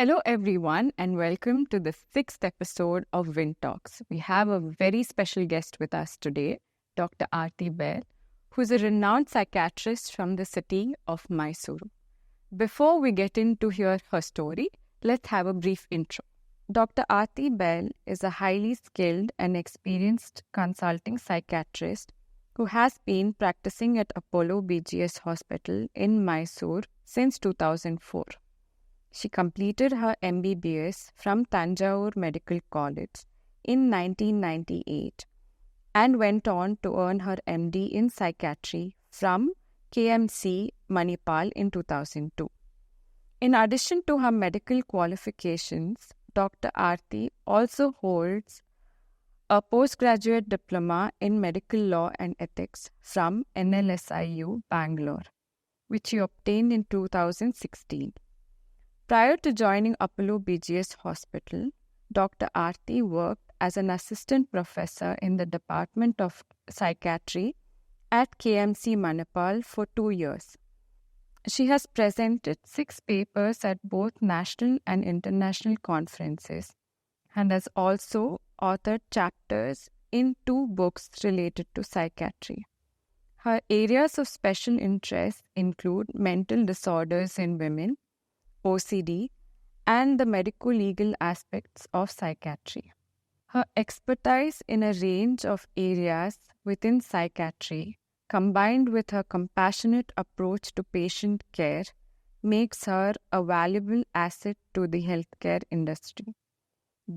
Hello, everyone, and welcome to the sixth episode of VinTalks. We have a very special guest with us today, Dr. Arti Bhel, who is a renowned psychiatrist from the city of Mysuru. Before we get into hear her story, let's have a brief intro. Dr. Arti Bhel is a highly skilled and experienced consulting psychiatrist who has been practicing at Apollo BGS Hospital in Mysore since 2004. She completed her MBBS from Tanjore Medical College in 1998 and went on to earn her MD in psychiatry from KMC Manipal in 2002. In addition to her medical qualifications, Dr. Arti also holds a postgraduate diploma in medical law and ethics from NLSIU Bangalore, which she obtained in 2016. Prior to joining Apollo BGS Hospital, Dr. Arti worked as an assistant professor in the Department of Psychiatry at KMC Manipal for 2 years. She has presented 6 papers at both national and international conferences and has also authored chapters in 2 books related to psychiatry. Her areas of special interest include mental disorders in women, OCD, and the medico-legal aspects of psychiatry. Her expertise in a range of areas within psychiatry, combined with her compassionate approach to patient care, makes her a valuable asset to the healthcare industry.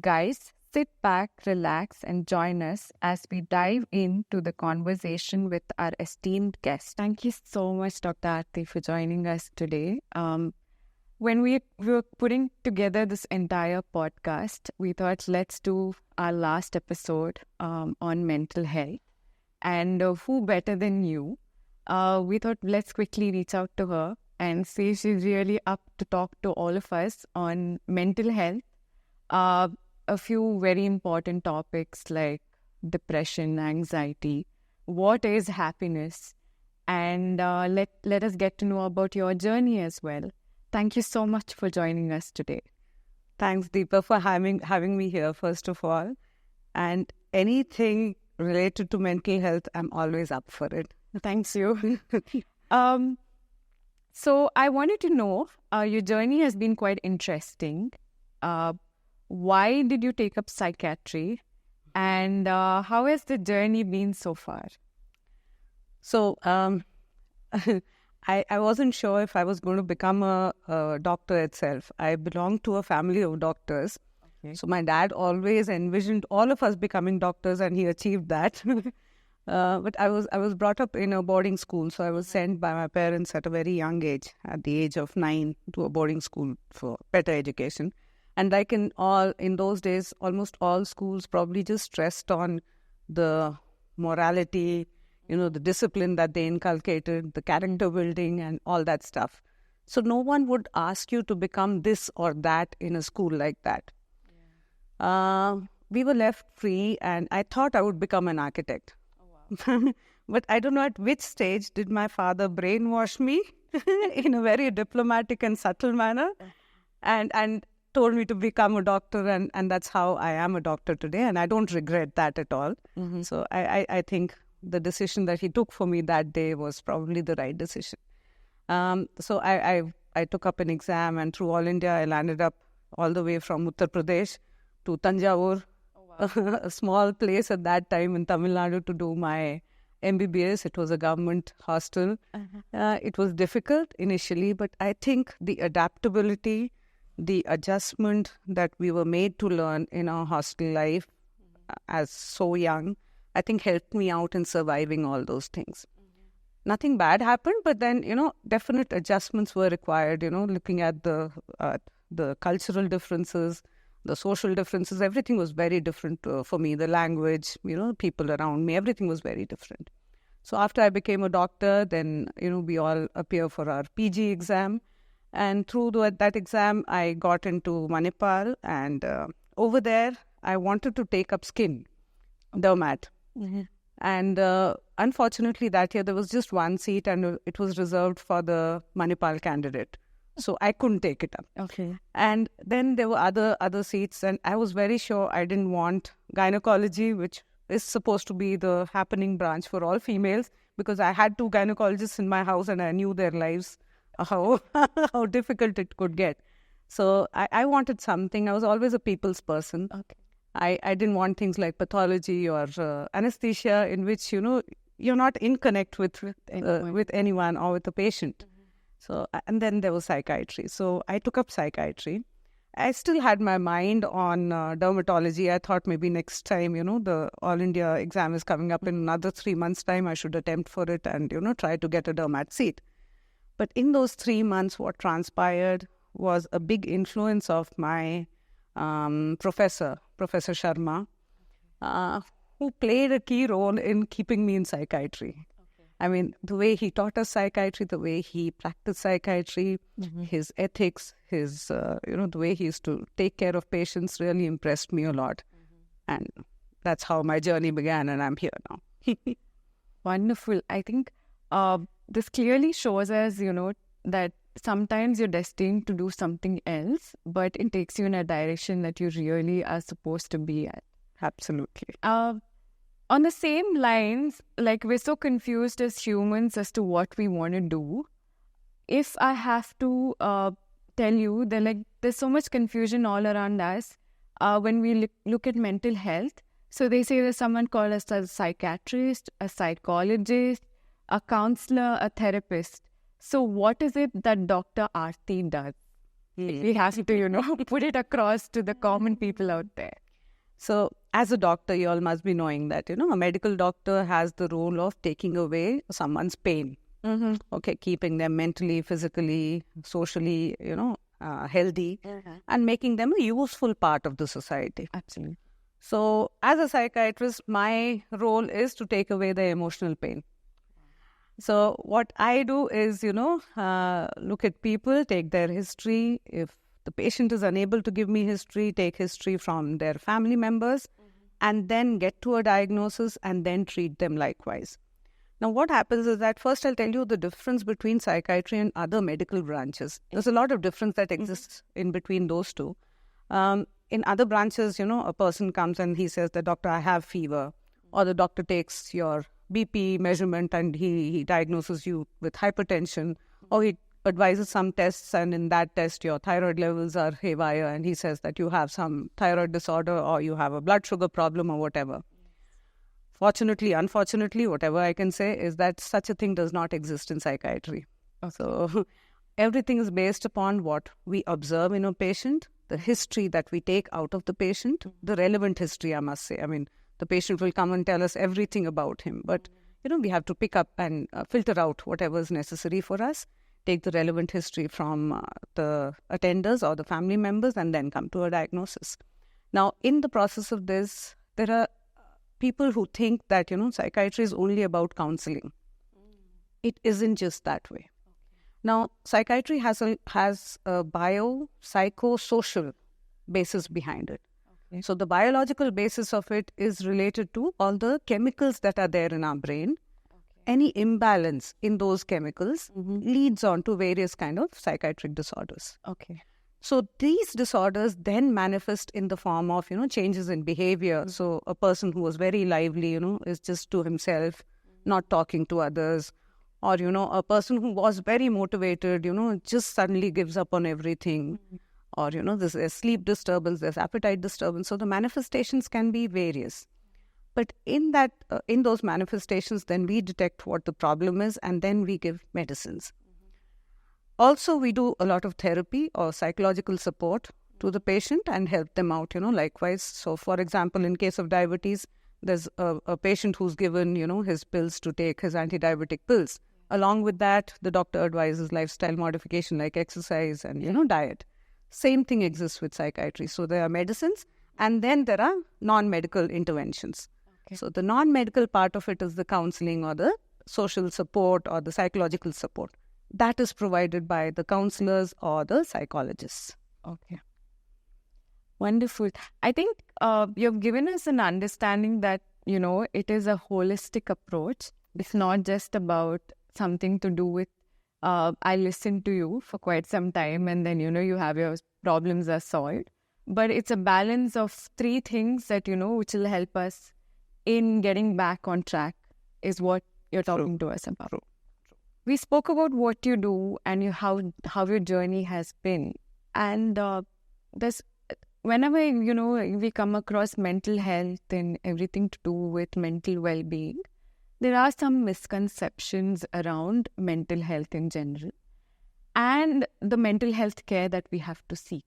Guys, sit back, relax, and join us as we dive into the conversation with our esteemed guest. Thank you so much, Dr. Arti, for joining us today. When we were putting together this entire podcast, we thought let's do our last episode on mental health. And who better than you? We thought let's quickly reach out to her and see if she's really up to talk to all of us on mental health. A few very important topics like depression, anxiety, what is happiness, and let us get to know about your journey as well. Thank you so much for joining us today. Thanks, Deepa, for having me here, first of all. And anything related to mental health, I'm always up for it. Thanks you. So I wanted to know, your journey has been quite interesting. Why did you take up psychiatry? And how has the journey been so far? So, I wasn't sure if I was going to become a doctor itself. I belong to a family of doctors. Okay. So my dad always envisioned all of us becoming doctors, and he achieved that. But I was brought up in a boarding school, so I was sent by my parents at a very young age, at the age of 9, to a boarding school for better education. And like in those days, almost all schools probably just stressed on the morality, the discipline that they inculcated, the character building and all that stuff. So no one would ask you to become this or that in a school like that. Yeah. We were left free, and I thought I would become an architect. Oh, wow. But I don't know at which stage did my father brainwash me in a very diplomatic and subtle manner and told me to become a doctor, and that's how I am a doctor today, and I don't regret that at all. Mm-hmm. So I think the decision that he took for me that day was probably the right decision. So I took up an exam, and through All India, I landed up all the way from Uttar Pradesh to Tanjore, a small place at that time in Tamil Nadu, to do my MBBS. It was a government hostel. It was difficult initially, but I think the adaptability, the adjustment that we were made to learn in our hostel life as so young, I think helped me out in surviving all those things. Mm-hmm. Nothing bad happened, but then, definite adjustments were required, looking at the cultural differences, the social differences. Everything was very different for me. The language, people around me, everything was very different. So after I became a doctor, then, we all appear for our PG exam. And through that exam, I got into Manipal, and over there, I wanted to take up skin, dermat. Mm-hmm. And unfortunately, that year there was just one seat, and it was reserved for the Manipal candidate. So I couldn't take it up. Okay. And then there were other seats, and I was very sure I didn't want gynecology, which is supposed to be the happening branch for all females, because I had 2 gynecologists in my house and I knew their lives, how how difficult it could get. So I wanted something. I was always a people's person. Okay. I didn't want things like pathology or anesthesia, in which, you're not in connect with anyone or with the patient. So, and then there was psychiatry. So I took up psychiatry. I still had my mind on dermatology. I thought maybe next time, the All India exam is coming up in another 3 months' time, I should attempt for it and, try to get a dermat seat. But in those 3 months, what transpired was a big influence of my Professor Sharma, who played a key role in keeping me in psychiatry. I mean, the way he taught us psychiatry, the way he practiced psychiatry, his ethics, his, the way he used to take care of patients really impressed me a lot. And that's how my journey began, and I'm here now. Wonderful. I think this clearly shows us, that sometimes you're destined to do something else, but it takes you in a direction that you really are supposed to be at. Absolutely. On the same lines, like, we're so confused as humans as to what we want to do. If I have to tell you, there's so much confusion all around us when we look at mental health. So they say there's someone called as a psychiatrist, a psychologist, a counselor, a therapist. So what is it that Dr. Arti does? We have to, put it across to the common people out there. So as a doctor, you all must be knowing that, a medical doctor has the role of taking away someone's pain. Okay, keeping them mentally, physically, socially, healthy, and making them a useful part of the society. Absolutely. So as a psychiatrist, my role is to take away the emotional pain. So what I do is, look at people, take their history. If the patient is unable to give me history, take history from their family members, and then get to a diagnosis and then treat them likewise. Now, what happens is that first I'll tell you the difference between psychiatry and other medical branches. There's a lot of difference that exists in between those two. In other branches, a person comes and he says that, doctor, I have fever, or the doctor takes your BP measurement and he diagnoses you with hypertension, or he advises some tests, and in that test your thyroid levels are haywire and he says that you have some thyroid disorder or you have a blood sugar problem or whatever. Fortunately, unfortunately, whatever I can say is that such a thing does not exist in psychiatry. Okay. So everything is based upon what we observe in a patient, the history that we take out of the patient, the relevant history, I must say. I mean, the patient will come and tell us everything about him, but we have to pick up and filter out whatever is necessary for us, take the relevant history from the attenders or the family members, and then come to a diagnosis. Now, in the process of this, there are people who think that, psychiatry is only about counseling. It isn't just that way. Now, psychiatry has a bio-psychosocial basis behind it. Okay. So the biological basis of it is related to all the chemicals that are there in our brain. Any imbalance in those chemicals leads on to various kind of psychiatric disorders. Okay. So these disorders then manifest in the form of, changes in behavior. So a person who was very lively, is just to himself, not talking to others. Or, a person who was very motivated, just suddenly gives up on everything. Or, there's a sleep disturbance, there's appetite disturbance. So the manifestations can be various. But in those manifestations, then we detect what the problem is and then we give medicines. Also, we do a lot of therapy or psychological support to the patient and help them out, likewise. So, for example, in case of diabetes, there's a patient who's given, his pills to take, his anti-diabetic pills. Along with that, the doctor advises lifestyle modification like exercise and, diet. Same thing exists with psychiatry. So, there are medicines and then there are non-medical interventions. Okay. So, the non-medical part of it is the counseling or the social support or the psychological support. That is provided by the counselors or the psychologists. Okay. Wonderful. I think you've given us an understanding that, it is a holistic approach. It's not just about something to do with I listen to you for quite some time, and then, you have your problems are solved. But it's a balance of three things that, which will help us in getting back on track is what you're talking to us about. True. We spoke about what you do and how your journey has been. And there's whenever, we come across mental health and everything to do with mental well-being, there are some misconceptions around mental health in general and the mental health care that we have to seek.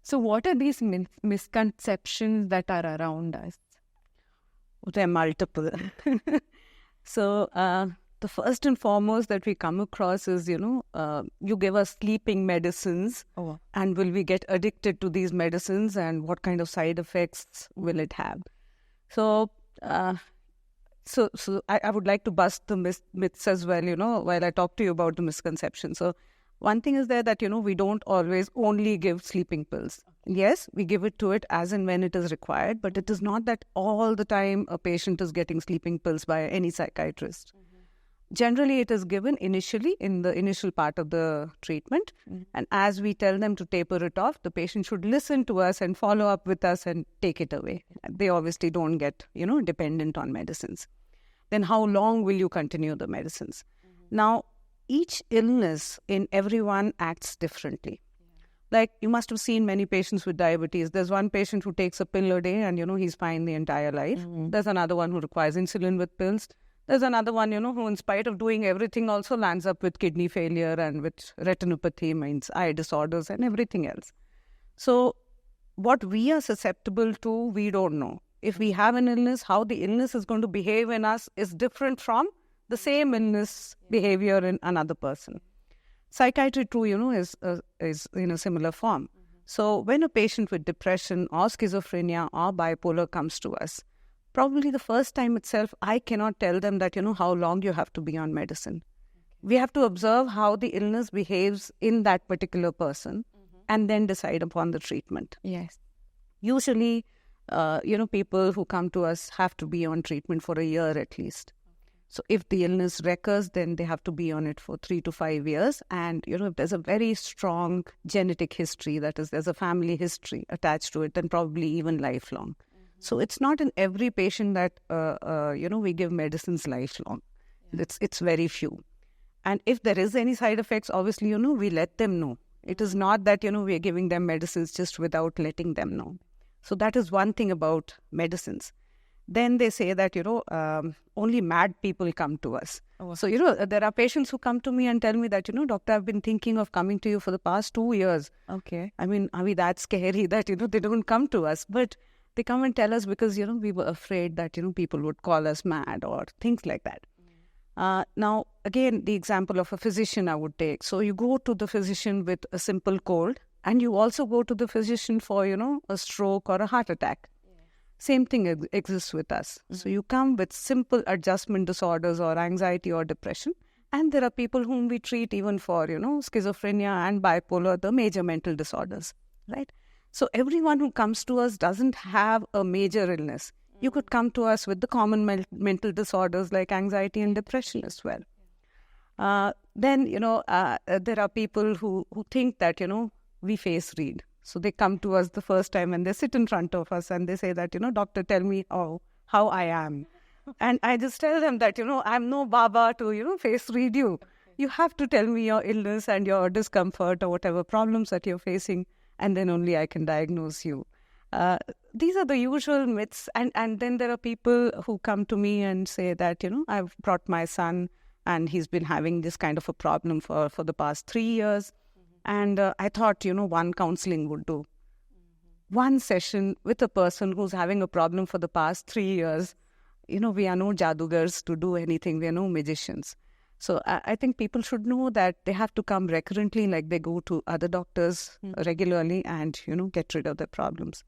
So what are these misconceptions that are around us? There are multiple. So the first and foremost that we come across is, you give us sleeping medicines, and will we get addicted to these medicines, and what kind of side effects will it have? So I would like to bust the myths as well, while I talk to you about the misconceptions. So one thing is there that, we don't always only give sleeping pills. Yes, we give it to it as and when it is required, but it is not that all the time a patient is getting sleeping pills by any psychiatrist. Generally, it is given initially in the initial part of the treatment. And as we tell them to taper it off, the patient should listen to us and follow up with us and take it away. They obviously don't get, dependent on medicines. Then how long will you continue the medicines? Now, each illness in everyone acts differently. Like, you must have seen many patients with diabetes. There's one patient who takes a pill a day and, he's fine the entire life. There's another one who requires insulin with pills. There's another one, who in spite of doing everything also lands up with kidney failure and with retinopathy, means eye disorders and everything else. So what we are susceptible to, we don't know. If we have an illness, how the illness is going to behave in us is different from the same illness behavior in another person. Psychiatry too, is in a similar form. So when a patient with depression or schizophrenia or bipolar comes to us, probably the first time itself, I cannot tell them that, how long you have to be on medicine. We have to observe how the illness behaves in that particular person and then decide upon the treatment. Yes. Usually, people who come to us have to be on treatment for a year at least. So if the illness recurs, then they have to be on it for 3 to 5 years. And, if there's a very strong genetic history, that is, there's a family history attached to it, then probably even lifelong. So it's not in every patient that, we give medicines lifelong. It's very few. And if there is any side effects, obviously, we let them know. It is not that, we're giving them medicines just without letting them know. So that is one thing about medicines. Then they say that, only mad people come to us. So, there are patients who come to me and tell me that, doctor, I've been thinking of coming to you for the past 2 years. Okay. I mean, are we that scary that, they don't come to us? But they come and tell us because, we were afraid that, people would call us mad or things like that. Now, again, the example of a physician I would take. So you go to the physician with a simple cold and you also go to the physician for, a stroke or a heart attack. Same thing exists with us. So you come with simple adjustment disorders or anxiety or depression. And there are people whom we treat even for, schizophrenia and bipolar, the major mental disorders, right? So everyone who comes to us doesn't have a major illness. You could come to us with the common mental disorders like anxiety and depression as well. Then, there are people who think that, we face read. So they come to us the first time and they sit in front of us and they say that, doctor, tell me how I am. And I just tell them that, I'm no Baba to, face read you. You have to tell me your illness and your discomfort or whatever problems that you're facing, and then only I can diagnose you. These are the usual myths. And then there are people who come to me and say that, I've brought my son and he's been having this kind of a problem for the past 3 years. And I thought, one counseling would do. One session with a person who's having a problem for the past 3 years, we are no jadugars to do anything. We are no magicians. So I think people should know that they have to come recurrently, like they go to other doctors regularly and, get rid of their problems.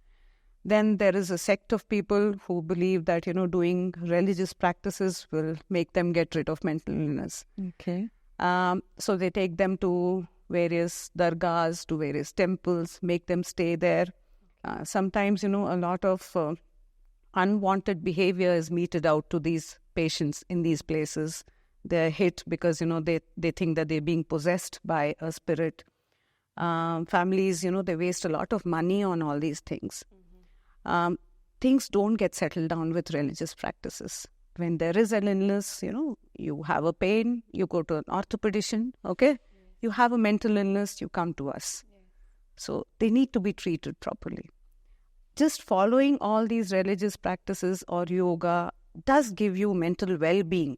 Then there is a sect of people who believe that, doing religious practices will make them get rid of mental illness. Okay. So they take them to various dargahs, to various temples, make them stay there. Sometimes, a lot of unwanted behavior is meted out to these patients in these places. They're hit because, they think that they're being possessed by a spirit. Families, they waste a lot of money on all these things. Things don't get settled down with religious practices. When there is an illness, you have a pain, you go to an orthopedician, okay? You have a mental illness, you come to us. So they need to be treated properly. Just following all these religious practices or yoga does give you mental well-being,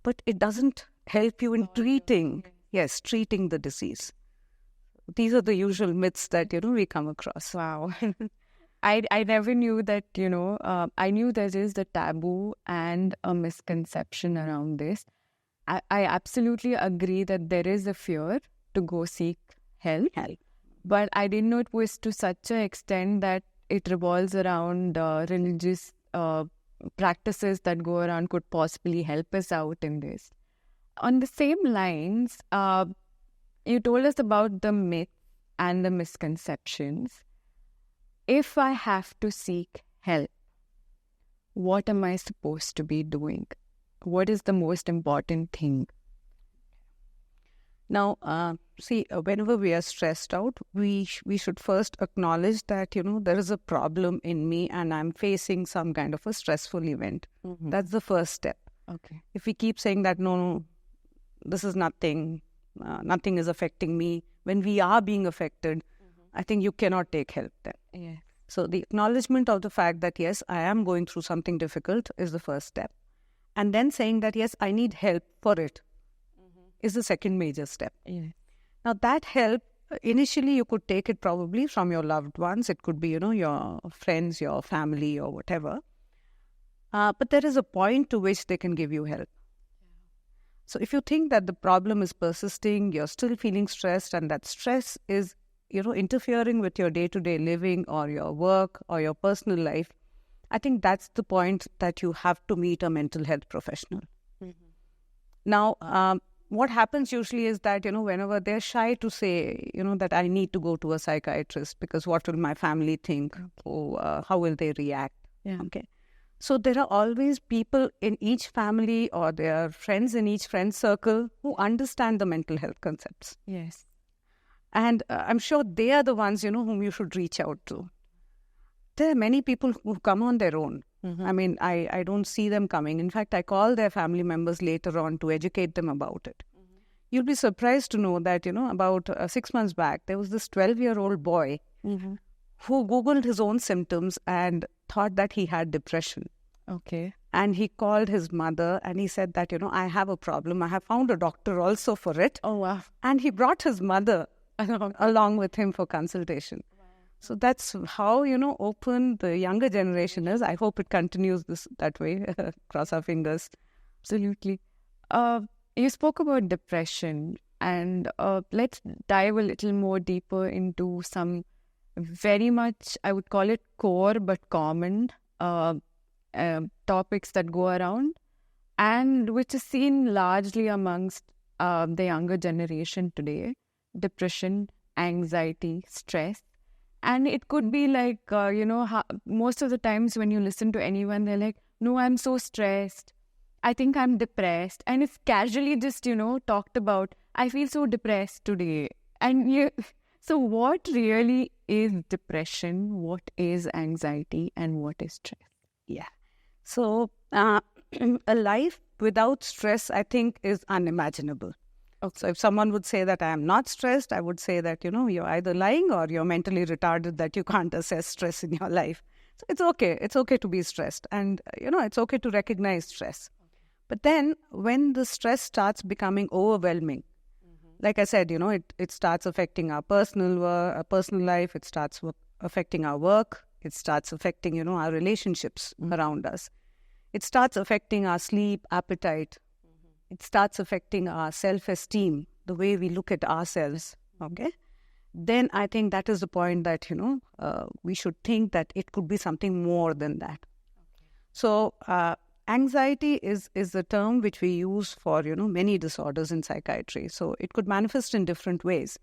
but it doesn't help you in treating the disease. These are the usual myths that, we come across. Wow. I never knew that, I knew there is the taboo and a misconception around this. I absolutely agree that there is a fear to go seek help. But I didn't know it was to such an extent that it revolves around religious practices that go around could possibly help us out in this. On the same lines, you told us about the myth and the misconceptions. If I have to seek help, what am I supposed to be doing? What is the most important thing? Now, whenever we are stressed out, we should first acknowledge that, there is a problem in me and I'm facing some kind of a stressful event. That's the first step. Okay. If we keep saying that, no, this is nothing, nothing is affecting me, when we are being affected, I think you cannot take help then. Yeah. So the acknowledgement of the fact that, yes, I am going through something difficult is the first step. And then saying that, yes, I need help for it is the second major step. Yeah. Now that help, initially you could take it probably from your loved ones. It could be, your friends, your family or whatever. But there is a point to which they can give you help. So if you think that the problem is persisting, you're still feeling stressed and that stress is, interfering with your day-to-day living or your work or your personal life, I think that's the point that you have to meet a mental health professional. Now, what happens usually is that, whenever they're shy to say, that I need to go to a psychiatrist because what will my family think? Or how will they react? Yeah. Okay. So there are always people in each family or there are friends in each friend circle who understand the mental health concepts. Yes. And I'm sure they are the ones, whom you should reach out to. There are many people who come on their own. I mean, I don't see them coming. In fact, I call their family members later on to educate them about it. You'll be surprised to know that, about 6 months back, there was this 12-year-old boy who Googled his own symptoms and thought that he had depression. Okay. And he called his mother and he said that, I have a problem. I have found a doctor also for it. Oh, wow. And he brought his mother along with him for consultation. Wow. So that's how, open the younger generation is. I hope it continues that way. Cross our fingers. Absolutely. You spoke about depression and let's dive a little more deeper into some very much, I would call it core but common topics that go around and which is seen largely amongst the younger generation today. Depression, anxiety, stress. And it could be like, most of the times when you listen to anyone, they're like, no, I'm so stressed. I think I'm depressed. And it's casually just, talked about, I feel so depressed today. And so what really is depression? What is anxiety? And what is stress? Yeah. So a life without stress, I think, is unimaginable. Okay. So if someone would say that I am not stressed, I would say that, you're either lying or you're mentally retarded that you can't assess stress in your life. So it's okay. It's okay to be stressed. And, it's okay to recognize stress. Okay. But then when the stress starts becoming overwhelming, like I said, it starts affecting our personal life. It starts affecting our work. It starts affecting, our relationships around us. It starts affecting our sleep, appetite. It starts affecting our self-esteem, the way we look at ourselves, okay? Then I think that is the point that, we should think that it could be something more than that. Okay. So anxiety is a term which we use for, many disorders in psychiatry. So it could manifest in different ways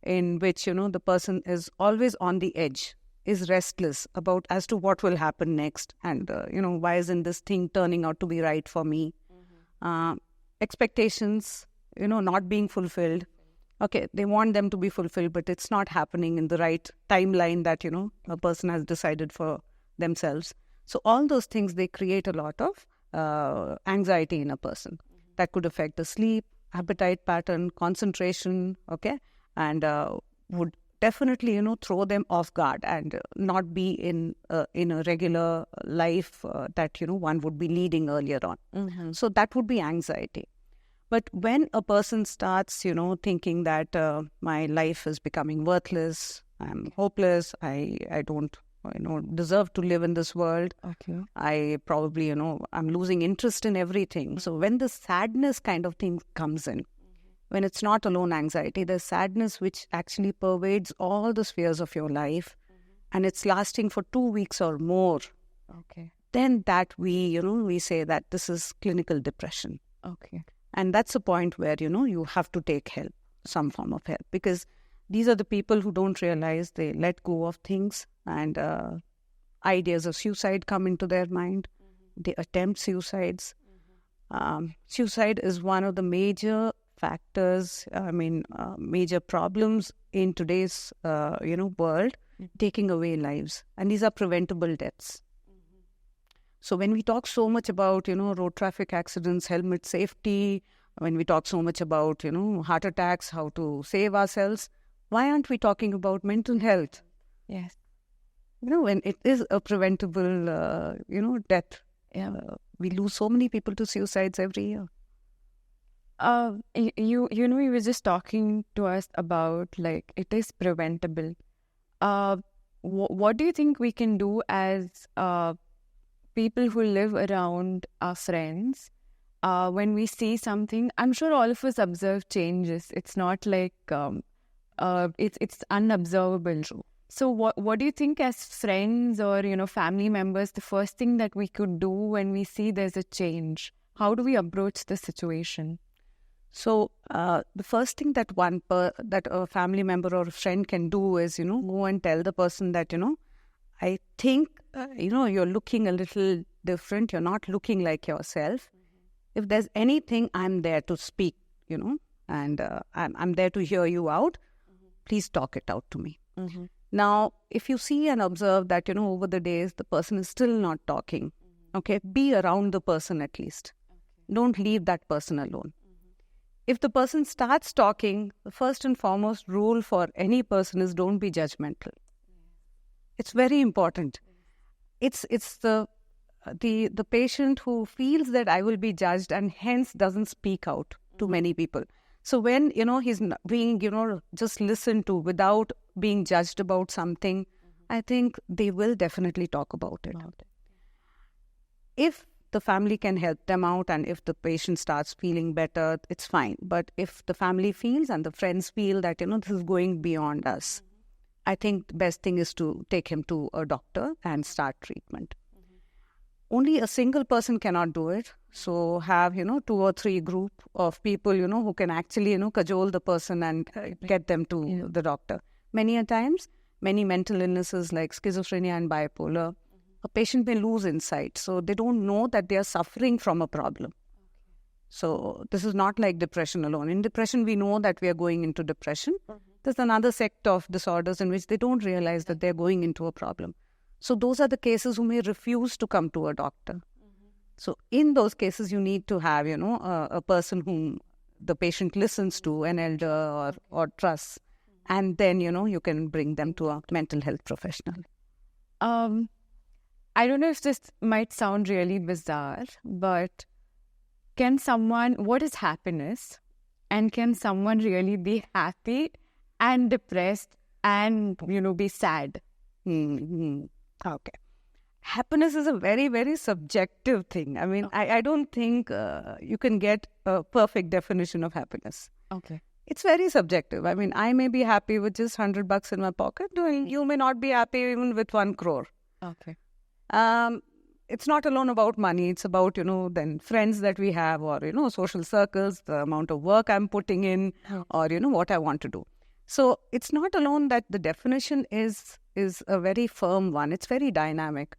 in which, the person is always on the edge, is restless about as to what will happen next and, why isn't this thing turning out to be right for me? expectations, not being fulfilled. Okay, they want them to be fulfilled, but it's not happening in the right timeline that, a person has decided for themselves. So all those things, they create a lot of anxiety in a person. That could affect the sleep, appetite pattern, concentration, okay, and would definitely, throw them off guard and not be in a regular life that, one would be leading earlier on. So that would be anxiety. But when a person starts, thinking that my life is becoming worthless, I'm hopeless, I don't, deserve to live in this world. Okay. I probably, I'm losing interest in everything. So when the sadness kind of thing comes in, when it's not alone anxiety, there's sadness which actually pervades all the spheres of your life, and it's lasting for 2 weeks or more. Okay. Then that we say that this is clinical depression. Okay. And that's a point where, you have to take help, some form of help, because these are the people who don't realize they let go of things, and ideas of suicide come into their mind. They attempt suicides. Suicide is one of the major factors, major problems in today's, world, taking away lives. And these are preventable deaths. So when we talk so much about, road traffic accidents, helmet safety, when we talk so much about, heart attacks, how to save ourselves, why aren't we talking about mental health? Yes. When it is a preventable, death. Yeah. We lose so many people to suicides every year. You were just talking to us about, like, it is preventable. What do you think we can do as people who live around our friends, when we see something? I'm sure all of us observe changes. It's not like it's unobservable. True. So what do you think as friends or family members, the first thing that we could do when we see there's a change? How do we approach the situation? So the first thing that that a family member or a friend can do is go and tell the person that I think you're looking a little different. You're not looking like yourself. If there's anything, I'm there to speak. And I'm there to hear you out. Please talk it out to me. Now, if you see and observe that over the days the person is still not talking, okay, be around the person at least. Don't leave that person alone. If the person starts talking, the first and foremost rule for any person is don't be judgmental. It's very important. It's the patient who feels that I will be judged and hence doesn't speak out to many people. So when, he's being, just listened to without being judged about something, I think they will definitely talk about it. If the family can help them out and if the patient starts feeling better, it's fine. But if the family feels and the friends feel that, this is going beyond us, I think the best thing is to take him to a doctor and start treatment. Only a single person cannot do it. So have, 2 or 3 group of people, who can actually, cajole the person and get them to the doctor. Many a times, many mental illnesses like schizophrenia and bipolar, a patient may lose insight. So they don't know that they are suffering from a problem. So this is not like depression alone. In depression, we know that we are going into depression. There's another sect of disorders in which they don't realize that they're going into a problem. So those are the cases who may refuse to come to a doctor. So in those cases, you need to have, a person whom the patient listens to, an elder or trusts. And then, you can bring them to a mental health professional. I don't know if this might sound really bizarre, but what is happiness? And can someone really be happy and depressed and, be sad? Okay. Happiness is a very, very subjective thing. I mean, I don't think you can get a perfect definition of happiness. Okay. It's very subjective. I mean, I may be happy with just $100 in my pocket. You may not be happy even with 1 crore. Okay. It's not alone about money. It's about, then friends that we have or, social circles, the amount of work I'm putting in or, what I want to do. So it's not alone that the definition is a very firm one. It's very dynamic.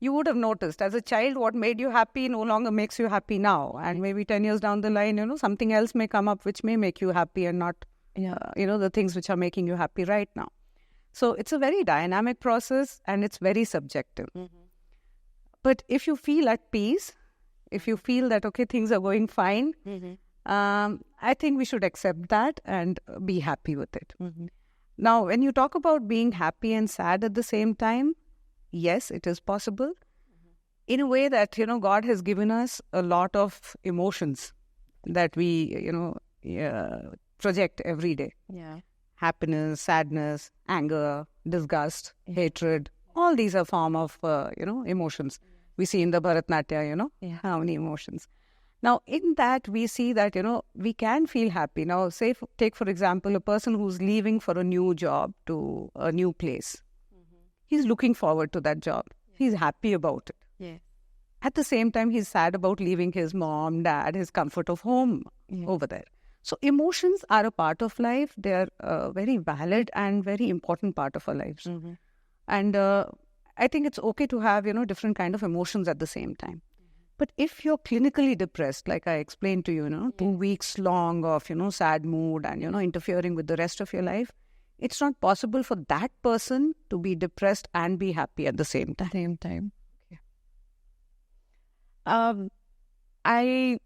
you would have noticed as a child what made you happy no longer makes you happy now. And maybe 10 years down the line, something else may come up which may make you happy and not, the things which are making you happy right now. So it's a very dynamic process and it's very subjective. But if you feel at peace, if you feel that, okay, things are going fine, I think we should accept that and be happy with it. Now, when you talk about being happy and sad at the same time, yes, it is possible. In a way that, God has given us a lot of emotions that we, project every day. Yeah. Happiness, sadness, anger, disgust, hatred. All these are form of, emotions. We see in the Bharatnatyam, how many emotions. Now, in that, we see that, we can feel happy. Now, take, for example, a person who's leaving for a new job to a new place. He's looking forward to that job. He's happy about it. Yeah. At the same time, he's sad about leaving his mom, dad, his comfort of home over there. So, emotions are a part of life. They are a very valid and very important part of our lives. And I think it's okay to have, different kind of emotions at the same time. But if you're clinically depressed, like I explained to you, 2 weeks long of, sad mood and, interfering with the rest of your life, it's not possible for that person to be depressed and be happy at the same time. I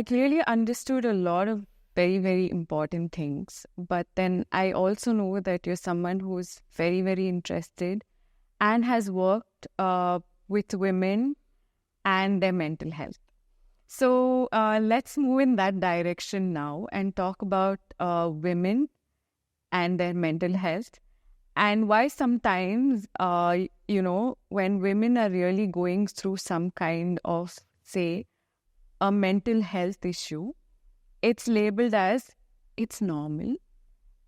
clearly understood a lot of very, very important things. But then I also know that you're someone who's very, very interested and has worked with women and their mental health. So let's move in that direction now and talk about women and their mental health and why sometimes, when women are really going through some kind of, say, a mental health issue, it's labeled as it's normal.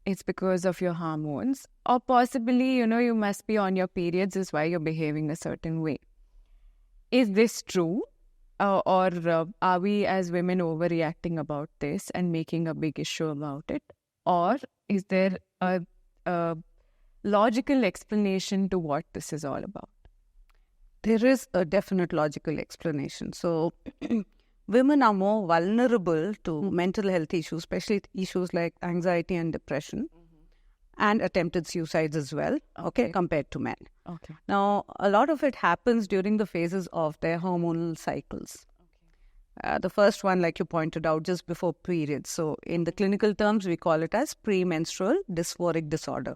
It's because of your hormones, or possibly, you must be on your periods is why you're behaving a certain way. Is this true? Or are we as women overreacting about this and making a big issue about it? Or is there a logical explanation to what this is all about? There is a definite logical explanation. So, women are more vulnerable to mental health issues, especially issues like anxiety and depression, and attempted suicides as well, compared to men. Now, a lot of it happens during the phases of their hormonal cycles. The first one, like you pointed out, just before periods. So, in the clinical terms, we call it as premenstrual dysphoric disorder.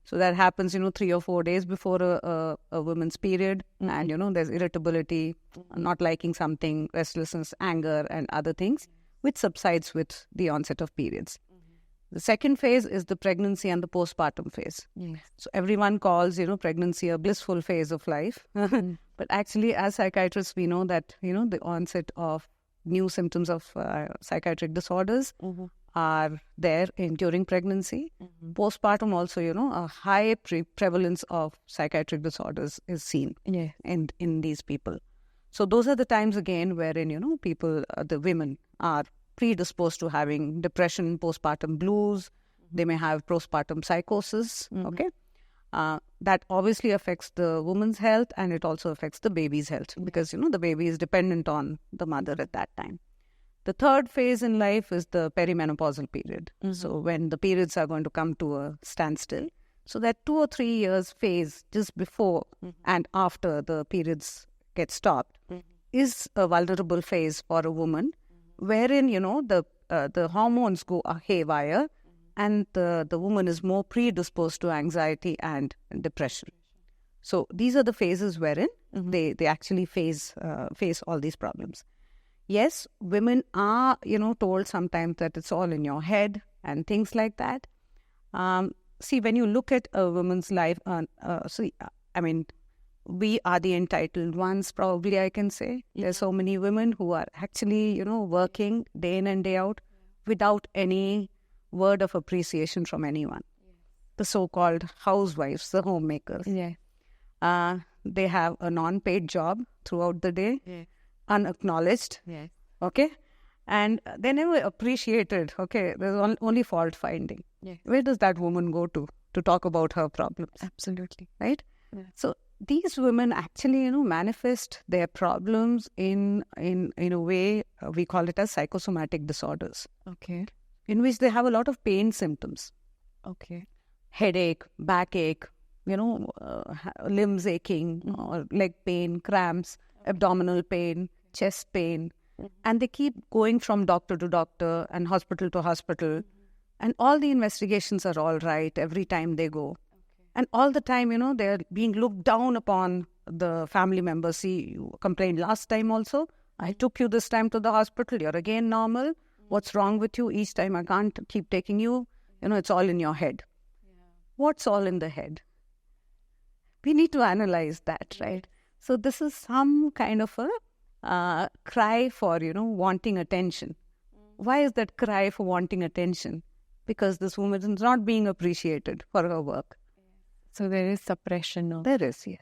So, that happens, 3 or 4 days before a woman's period. And, there's irritability, not liking something, restlessness, anger, and other things, which subsides with the onset of periods. The second phase is the pregnancy and the postpartum phase. So everyone calls, pregnancy a blissful phase of life. But actually, as psychiatrists, we know that, the onset of new symptoms of psychiatric disorders are there during pregnancy. Postpartum also, a high prevalence of psychiatric disorders is seen in these people. So those are the times again wherein, people, the women are predisposed to having depression, postpartum blues. They may have postpartum psychosis. That obviously affects the woman's health and it also affects the baby's health because, the baby is dependent on the mother at that time. The third phase in life is the perimenopausal period. So when the periods are going to come to a standstill. So that 2 or 3 years phase just before and after the periods get stopped is a vulnerable phase for a woman wherein, the hormones go haywire and the woman is more predisposed to anxiety and depression. So these are the phases wherein they actually face all these problems. Yes, women are, told sometimes that it's all in your head and things like that. See, when you look at a woman's life, we are the entitled ones, probably I can say. There's so many women who are actually, working day in and day out without any word of appreciation from anyone. The so-called housewives, the homemakers. They have a non-paid job throughout the day, unacknowledged. And they're never appreciated. There's only fault finding. Where does that woman go to talk about her problems? Absolutely. Right? So these women actually, manifest their problems in a way, we call it as psychosomatic disorders. Okay. In which they have a lot of pain symptoms. Okay. Headache, backache, limbs aching, or leg pain, cramps, abdominal pain, chest pain. And they keep going from doctor to doctor and hospital to hospital. And all the investigations are all right every time they go. And all the time, they're being looked down upon, the family members. See, you complained last time also. I took you this time to the hospital. You're again normal. What's wrong with you? Each time I can't keep taking you. It's all in your head. What's all in the head? We need to analyze that, right? So this is some kind of a cry for, wanting attention. Why is that cry for wanting attention? Because this woman is not being appreciated for her work. So there is suppression of... There is, yes.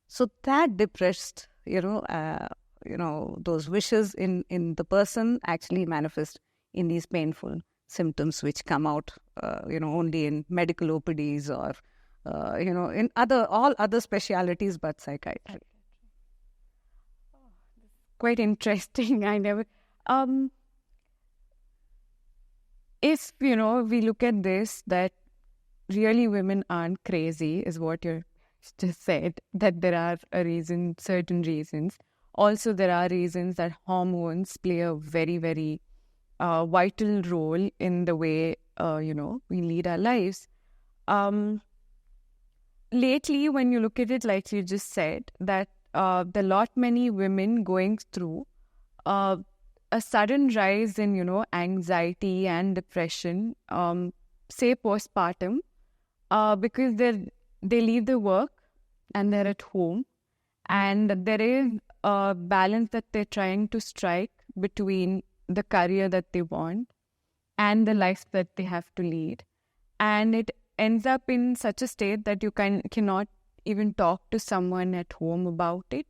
So that depressed, those wishes in the person actually manifest in these painful symptoms which come out, only in medical OPDs or, in all other specialities but psychiatry. Quite interesting. I never... if, we look at this, that really women aren't crazy is what you just said, that there are certain reasons. Also, there are reasons that hormones play a very, very vital role in the way, we lead our lives. Lately, when you look at it, like you just said, that there are many women going through a sudden rise in, anxiety and depression, say postpartum, because they leave the work and they're at home, and there is a balance that they're trying to strike between the career that they want and the life that they have to lead. And it ends up in such a state that you cannot even talk to someone at home about it.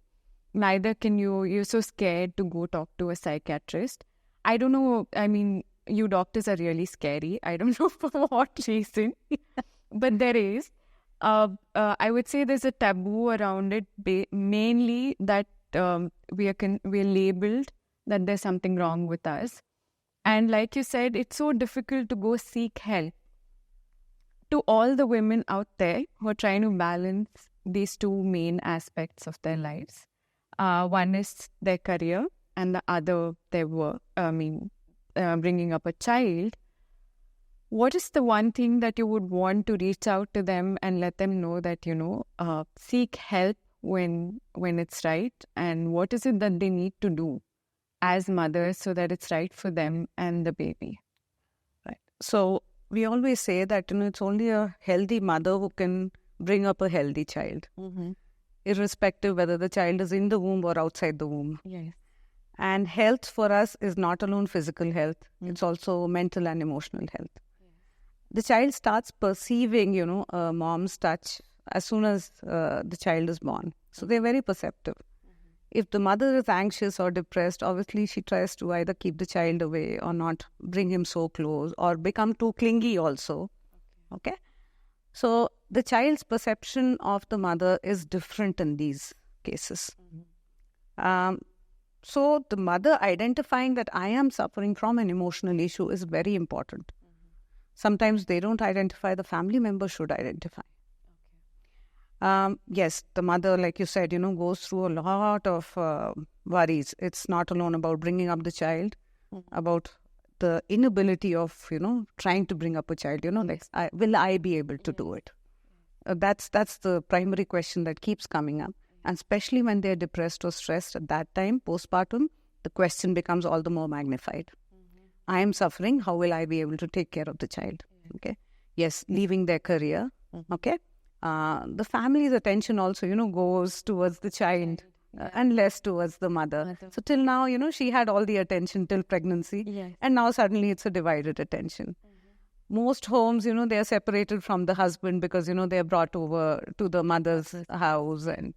Neither can you're so scared to go talk to a psychiatrist. I don't know, you doctors are really scary. I don't know for what reason, but there is. I would say there's a taboo around it, mainly that we're labeled that there's something wrong with us. And like you said, it's so difficult to go seek help. To all the women out there who are trying to balance these two main aspects of their lives, one is their career and the other their work, bringing up a child, what is the one thing that you would want to reach out to them and let them know that, seek help when it's right, and what is it that they need to do as mothers so that it's right for them and the baby? Right. So we always say that, it's only a healthy mother who can bring up a healthy child, irrespective whether the child is in the womb or outside the womb. Yes. And health for us is not alone physical health, it's also mental and emotional health. The child starts perceiving, a mom's touch as soon as the child is born. So they're very perceptive. If the mother is anxious or depressed, obviously she tries to either keep the child away or not bring him so close, or become too clingy also. Okay? So the child's perception of the mother is different in these cases. So the mother identifying that I am suffering from an emotional issue is very important. Sometimes they don't identify, the family member should identify. Yes, the mother, like you said, goes through a lot of worries. It's not alone about bringing up the child, about the inability of, trying to bring up a child, will I be able to do it? That's the primary question that keeps coming up. And especially when they're depressed or stressed at that time, postpartum, the question becomes all the more magnified. I am suffering, how will I be able to take care of the child? Okay. Yes, leaving their career. Okay. The family's attention also, goes towards the child and less towards the mother. So till now, she had all the attention till pregnancy. And now suddenly it's a divided attention. Most homes, they are separated from the husband because, they are brought over to the mother's house, and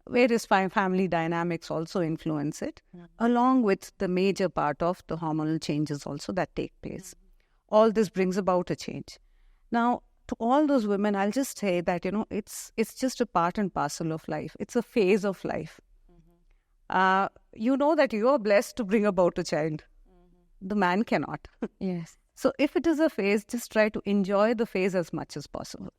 various family dynamics also influence it, along with the major part of the hormonal changes also that take place. All this brings about a change. Now, to all those women, I'll just say that, it's just a part and parcel of life. It's a phase of life. You know that you are blessed to bring about a child. The man cannot. Yes. So if it is a phase, just try to enjoy the phase as much as possible.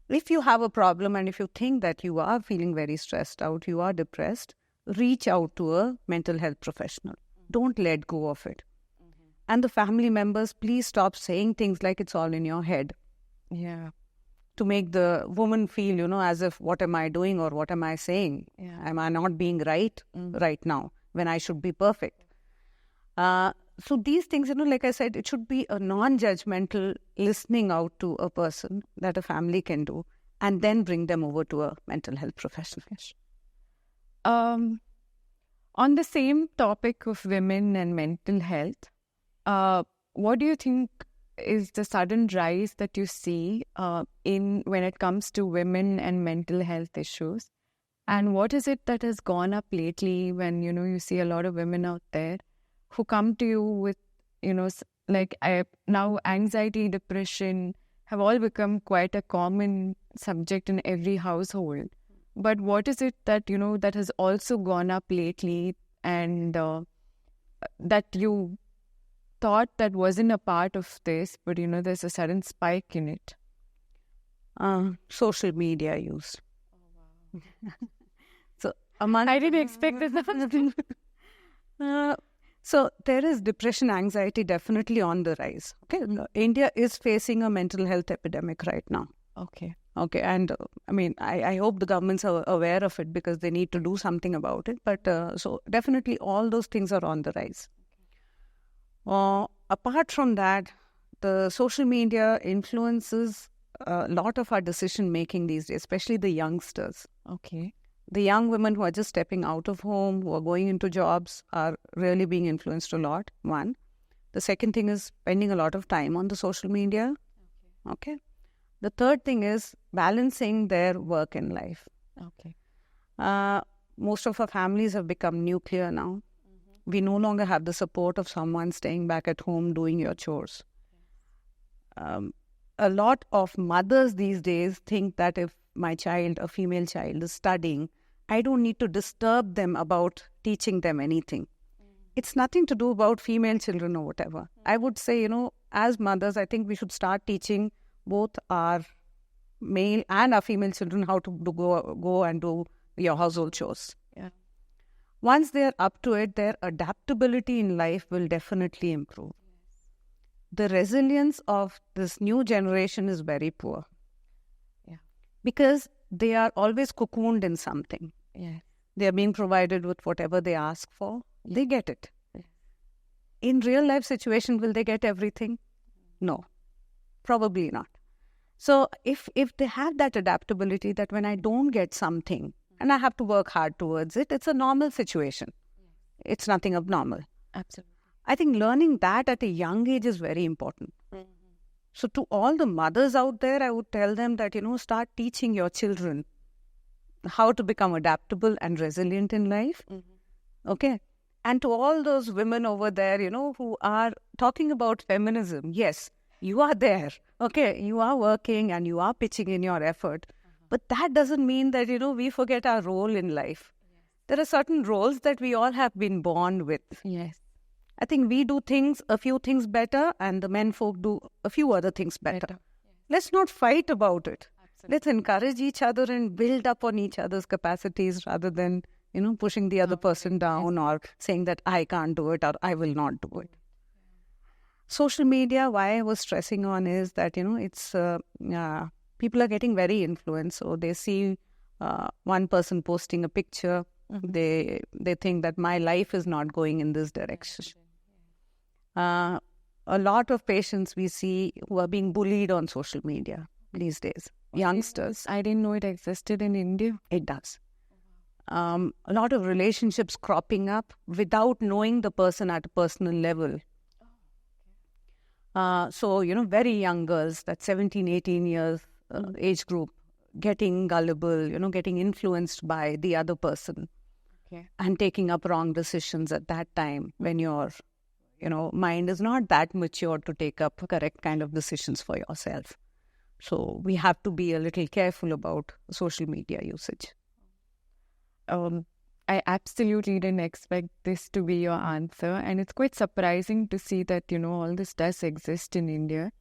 If you have a problem and if you think that you are feeling very stressed out, you are depressed, reach out to a mental health professional. Don't let go of it. And the family members, please stop saying things like it's all in your head. Yeah. To make the woman feel, as if, what am I doing or what am I saying? Yeah. Am I not being right right now when I should be perfect? So these things, like I said, it should be a non-judgmental listening out to a person that a family can do and then bring them over to a mental health professional. On the same topic of women and mental health, what do you think is the sudden rise that you see when it comes to women and mental health issues? And what is it that has gone up lately when, you see a lot of women out there who come to you with, now anxiety, depression have all become quite a common subject in every household. But what is it that, that has also gone up lately and that you thought that wasn't a part of this, but, there's a sudden spike in it? Social media use. Oh, wow. I didn't expect this. So there is depression, anxiety definitely on the rise. Okay, India is facing a mental health epidemic right now. Okay, and I hope the governments are aware of it because they need to do something about it. But so definitely all those things are on the rise. Apart from that, the social media influences a lot of our decision making these days, especially the youngsters. Okay. The young women who are just stepping out of home, who are going into jobs, are really being influenced a lot, one. The second thing is spending a lot of time on the social media. Okay. The third thing is balancing their work and life. Okay. Most of our families have become nuclear now. We no longer have the support of someone staying back at home doing your chores. A lot of mothers these days think that if my child, a female child, is studying, I don't need to disturb them about teaching them anything. It's nothing to do about female children or whatever. I would say, as mothers, I think we should start teaching both our male and our female children how to go and do your household chores. Yeah. Once they're up to it, their adaptability in life will definitely improve. The resilience of this new generation is very poor. Yeah. Because they are always cocooned in something. Yeah. They are being provided with whatever they ask for. Yeah. They get it. Yeah. In real life situation, will they get everything? No. Probably not. So if they have that adaptability that when I don't get something and I have to work hard towards it, it's a normal situation. Yeah. It's nothing abnormal. Absolutely. I think learning that at a young age is very important. So to all the mothers out there, I would tell them that, start teaching your children how to become adaptable and resilient in life. Okay. And to all those women over there, who are talking about feminism, yes, you are there. Okay. You are working and you are pitching in your effort. But that doesn't mean that, we forget our role in life. Yes. There are certain roles that we all have been born with. Yes. I think we do a few things better, and the men folk do a few other things better. Yes. Let's not fight about it. Absolutely. Let's encourage each other and build up on each other's capacities rather than, pushing the other person down or saying that I can't do it or I will not do it. Social media, why I was stressing on is that, it's people are getting very influenced. So they see one person posting a picture. They think that my life is not going in this direction. A lot of patients we see who are being bullied on social media these days. Youngsters. I didn't know it existed in India. It does. A lot of relationships cropping up without knowing the person at a personal level. So, very young girls, that 17, 18 years age group, getting gullible, getting influenced by the other person. Okay. And taking up wrong decisions at that time when your, mind is not that mature to take up correct kind of decisions for yourself. So we have to be a little careful about social media usage. I absolutely didn't expect this to be your answer, and it's quite surprising to see that, all this does exist in India.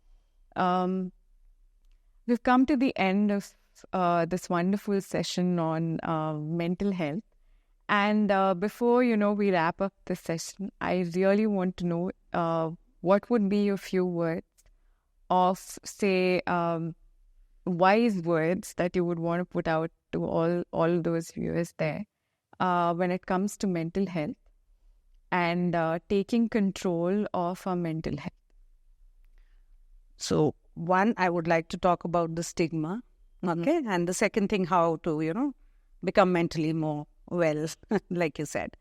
We've come to the end of this wonderful session on mental health. And before, we wrap up the session, I really want to know what would be a few words of, say, wise words that you would want to put out to all those viewers there when it comes to mental health and taking control of our mental health. So, one, I would like to talk about the stigma, okay? And the second thing, how to, become mentally more well, like you said.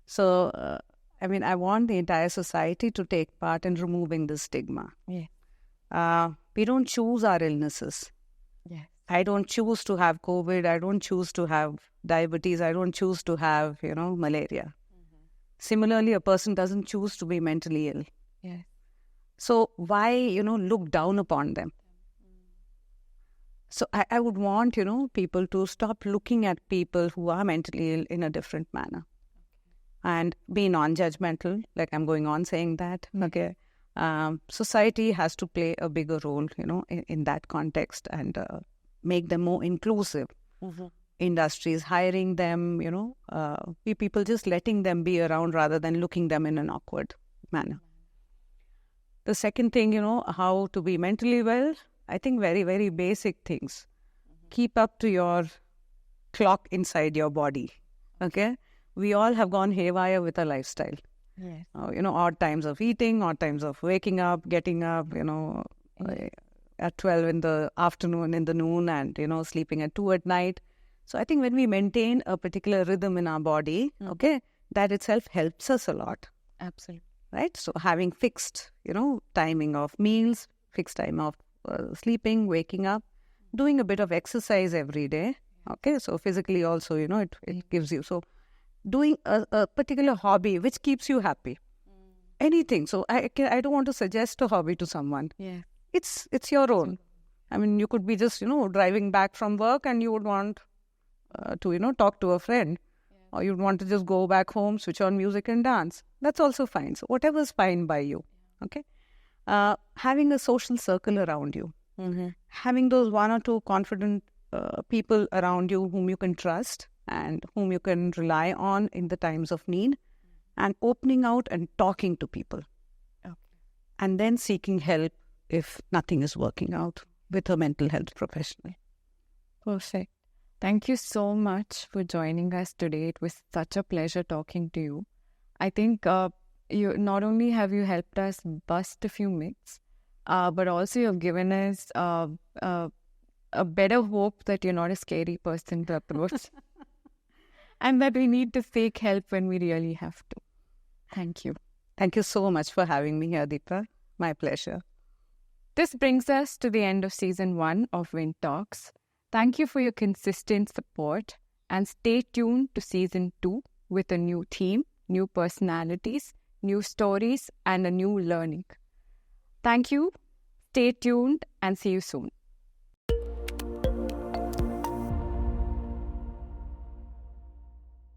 So, I want the entire society to take part in removing the stigma. Yeah. We don't choose our illnesses. Yes. I don't choose to have COVID. I don't choose to have diabetes. I don't choose to have, malaria. Similarly, a person doesn't choose to be mentally ill. Yes. So why, look down upon them? So I would want, people to stop looking at people who are mentally ill in a different manner and be non-judgmental, like I'm going on saying that, okay? Society has to play a bigger role, in that context and make them more inclusive. Industries hiring them, people just letting them be around rather than looking them in an awkward manner. The second thing, how to be mentally well, I think very, very basic things. Keep up to your clock inside your body, okay? We all have gone haywire with our lifestyle. Yes. Odd times of eating, odd times of waking up, getting up, at 12 in the afternoon, in the noon, and, sleeping at 2 at night. So I think when we maintain a particular rhythm in our body, okay, that itself helps us a lot. Absolutely. Right? So having fixed, timing of meals, fixed time of sleeping, waking up, doing a bit of exercise every day. Okay, so physically also, it gives you. So doing a particular hobby which keeps you happy. Anything. So I don't want to suggest a hobby to someone. Yeah. It's your own. You could be just, driving back from work and you would want to, talk to a friend. Or you'd want to just go back home, switch on music and dance. That's also fine. So whatever's fine by you. Okay. Having a social circle around you. Having those one or two confident people around you whom you can trust and whom you can rely on in the times of need. And opening out and talking to people. Okay. And then seeking help if nothing is working out with a mental health professional. Perfect. Thank you so much for joining us today. It was such a pleasure talking to you. I think you not only have you helped us bust a few myths, but also you've given us a better hope that you're not a scary person to approach and that we need to seek help when we really have to. Thank you. Thank you so much for having me here, Deepa. My pleasure. This brings us to the end of Season 1 of VinTalks. Thank you for your consistent support and stay tuned to Season 2 with a new theme, new personalities, new stories and a new learning. Thank you, stay tuned and see you soon.